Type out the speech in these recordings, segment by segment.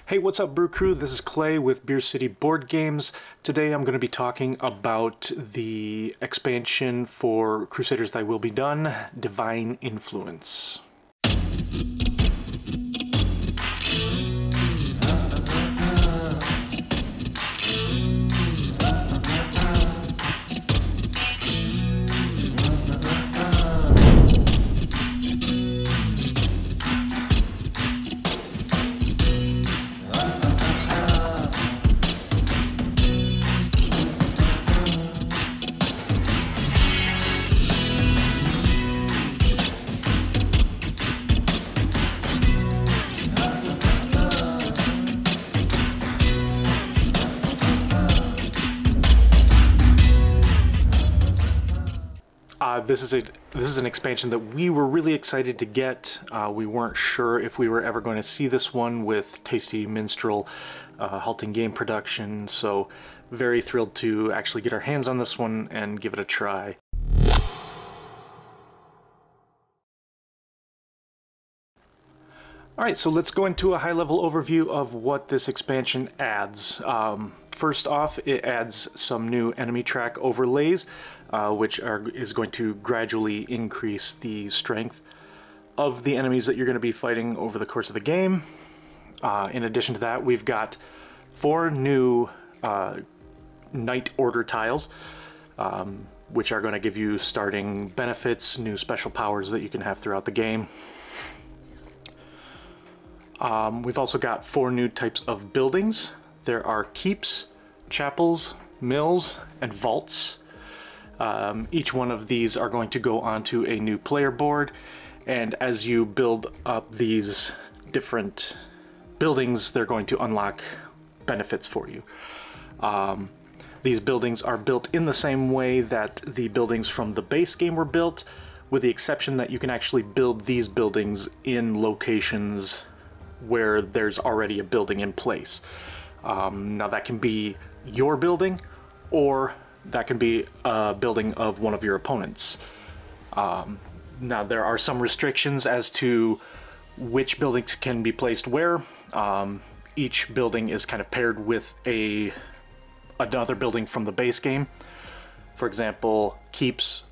Hey, what's up, Brew Crew? This is Clay with Beer City Board Games. Today I'm going to be talking about the expansion for Crusaders Thy Will Be Done, Divine Influence. This is an expansion that we were really excited to get. We weren't sure if we were ever going to see this one with Tasty Minstrel Halting Game Production, so very thrilled to actually get our hands on this one and give it a try. Alright, so let's go into a high-level overview of what this expansion adds. First off, it adds some new enemy track overlays, which is going to gradually increase the strength of the enemies that you're going to be fighting over the course of the game. In addition to that, we've got 4 new Knight Order tiles, which are going to give you starting benefits, new special powers that you can have throughout the game. We've also got 4 new types of buildings. There are keeps, chapels, mills, and vaults. Each one of these are going to go onto a new player board, and as you build up these different buildings, they're going to unlock benefits for you. These buildings are built in the same way that the buildings from the base game were built, with the exception that you can actually build these buildings in locations where there's already a building in place. Now that can be your building, or that can be a building of one of your opponents. Now there are some restrictions as to which buildings can be placed where. Each building is kind of paired with another building from the base game. For example, keeps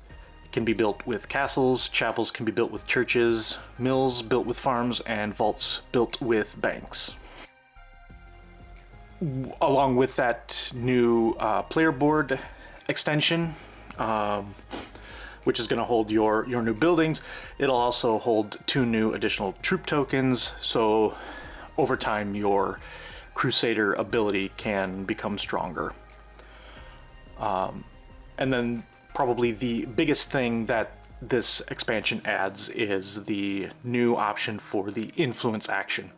can be built with castles, chapels can be built with churches, mills built with farms, and vaults built with banks. Along with that new player board extension, which is going to hold your new buildings, it'll also hold 2 new additional troop tokens, so over time your Crusader ability can become stronger. And then probably the biggest thing that this expansion adds is the new option for the influence action.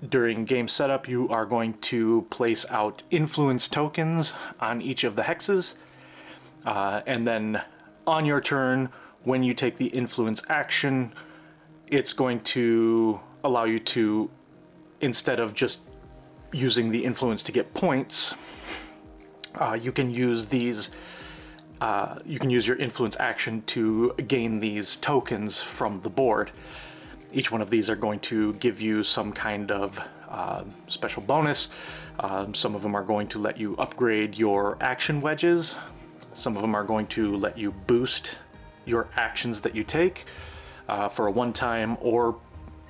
During game setup, you are going to place out influence tokens on each of the hexes, and then on your turn, when you take the influence action, it's going to allow you to, instead of just using the influence to get points, you can use your influence action to gain these tokens from the board. Each one of these are going to give you some kind of special bonus. Some of them are going to let you upgrade your action wedges. Some of them are going to let you boost your actions that you take for a one-time, or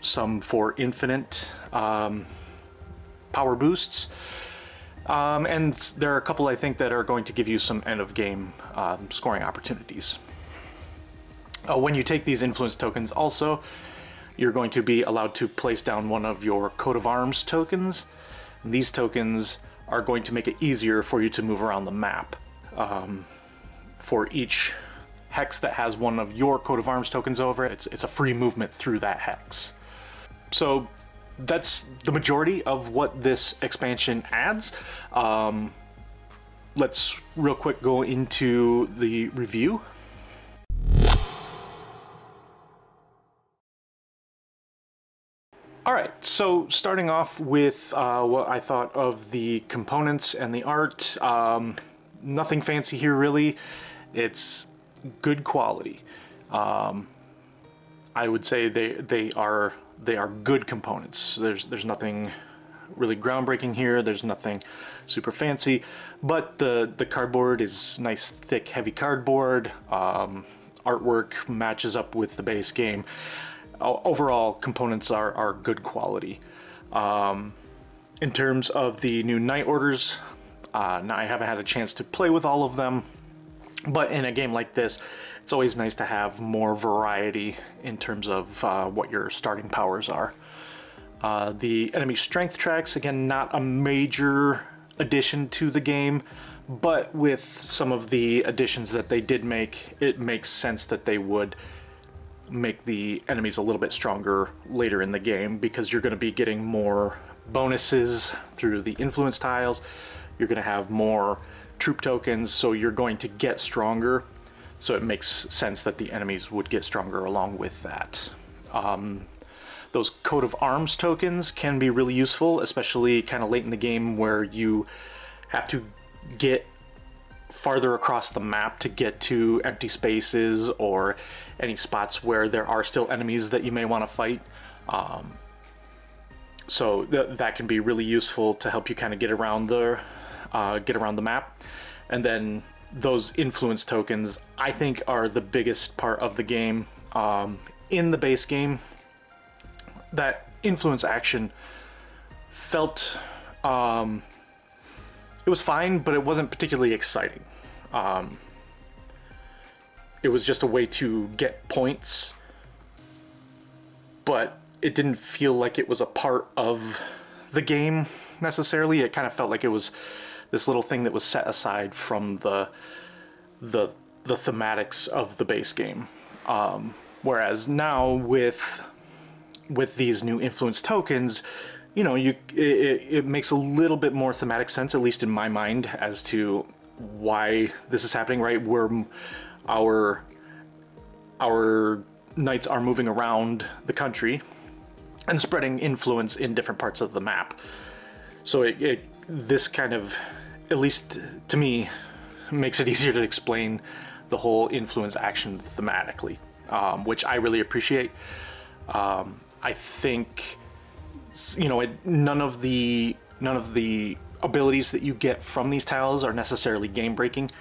some for infinite power boosts. And there are a couple, I think, that are going to give you some end-of-game scoring opportunities. When you take these influence tokens also, you're going to be allowed to place down one of your coat of arms tokens. And these tokens are going to make it easier for you to move around the map. For each hex that has one of your coat of arms tokens over it, it's a free movement through that hex. So that's the majority of what this expansion adds. Let's real quick go into the review. Alright, so starting off with what I thought of the components and the art. Nothing fancy here really. It's good quality. I would say they are they are good components. There's nothing really groundbreaking here. There's nothing super fancy, but the cardboard is nice, thick, heavy cardboard. Artwork matches up with the base game. Overall, components are good quality. In terms of the new Night Orders, now I haven't had a chance to play with all of them, but in a game like this, it's always nice to have more variety in terms of what your starting powers are. The enemy strength tracks, again, not a major addition to the game, but with some of the additions that they did make, it makes sense that they would make the enemies a little bit stronger later in the game, because you're going to be getting more bonuses through the influence tiles. You're going to have more troop tokens, so you're going to get stronger. So it makes sense that the enemies would get stronger along with that. Those coat of arms tokens can be really useful, especially kind of late in the game where you have to get farther across the map to get to empty spaces or any spots where there are still enemies that you may want to fight. So that can be really useful to help you kind of get around the map. And then those influence tokens, I think, are the biggest part of the game. In the base game, that influence action felt, it was fine, but it wasn't particularly exciting. It was just a way to get points, but it didn't feel like it was a part of the game necessarily. It kind of felt like it was this little thing that was set aside from the thematics of the base game. Whereas now with these new influence tokens, you know, it makes a little bit more thematic sense, at least in my mind, as to why this is happening, right? Where our knights are moving around the country and spreading influence in different parts of the map. So this kind of, at least to me, makes it easier to explain the whole influence action thematically, which I really appreciate. I think, you know, none of the abilities that you get from these tiles are necessarily game breaking.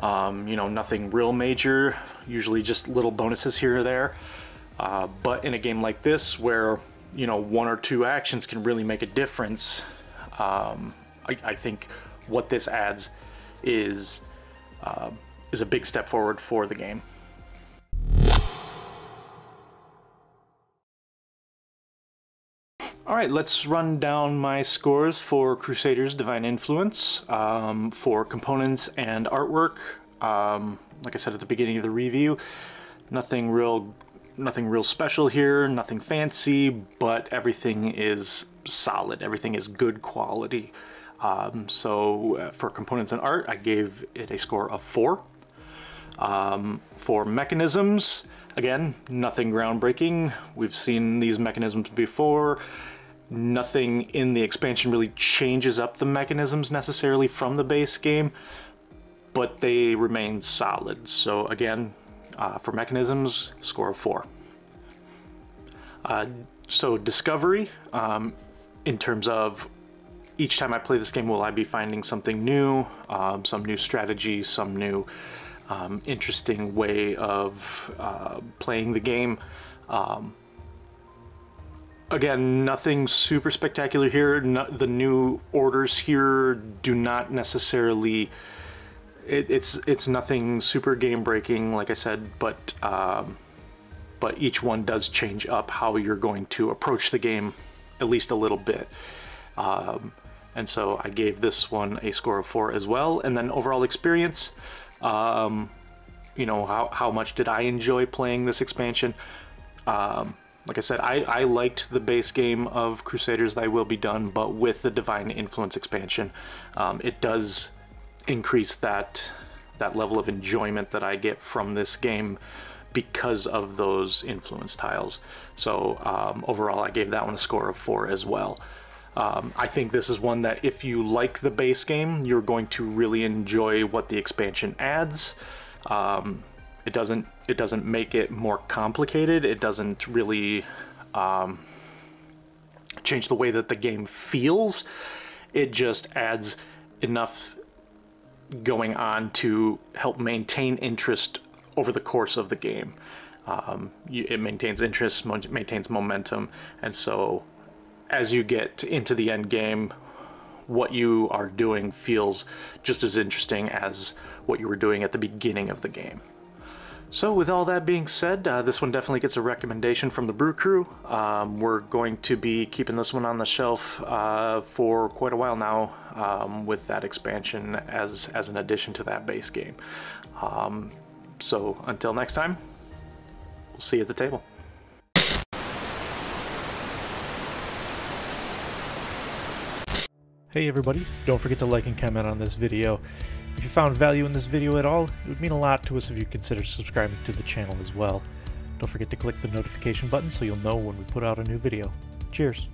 You know, nothing real major, usually just little bonuses here or there. But in a game like this, where, you know, one or two actions can really make a difference, I think what this adds is a big step forward for the game. Alright, let's run down my scores for Crusaders Divine Influence. For components and artwork, like I said at the beginning of the review, nothing real special here, nothing fancy, but everything is solid, everything is good quality. So for components and art, I gave it a score of 4. For mechanisms, again, nothing groundbreaking. We've seen these mechanisms before. Nothing in the expansion really changes up the mechanisms necessarily from the base game, but they remain solid. So again, for mechanisms, score of 4. So discovery, in terms of each time I play this game, will I be finding something new, some new strategy, some new interesting way of playing the game. Again, nothing super spectacular here. The new orders here do not necessarily... It's nothing super game breaking, like I said, but each one does change up how you're going to approach the game at least a little bit. And so I gave this one a score of 4 as well. And then overall experience, you know, how much did I enjoy playing this expansion? Like I said, I liked the base game of Crusaders Thy Will Be Done, but with the Divine Influence expansion, it does increase that level of enjoyment that I get from this game because of those influence tiles. So overall, I gave that one a score of 4 as well. I think this is one that if you like the base game, you're going to really enjoy what the expansion adds. It doesn't make it more complicated. It doesn't really change the way that the game feels. It just adds enough going on to help maintain interest over the course of the game. It maintains interest, maintains momentum, and so as you get into the end game, what you are doing feels just as interesting as what you were doing at the beginning of the game. So with all that being said, this one definitely gets a recommendation from the Brew Crew. We're going to be keeping this one on the shelf for quite a while now, with that expansion as an addition to that base game. So until next time, we'll see you at the table. Hey everybody, don't forget to like and comment on this video. If you found value in this video at all, it would mean a lot to us if you consider subscribing to the channel as well. Don't forget to click the notification button so you'll know when we put out a new video. Cheers!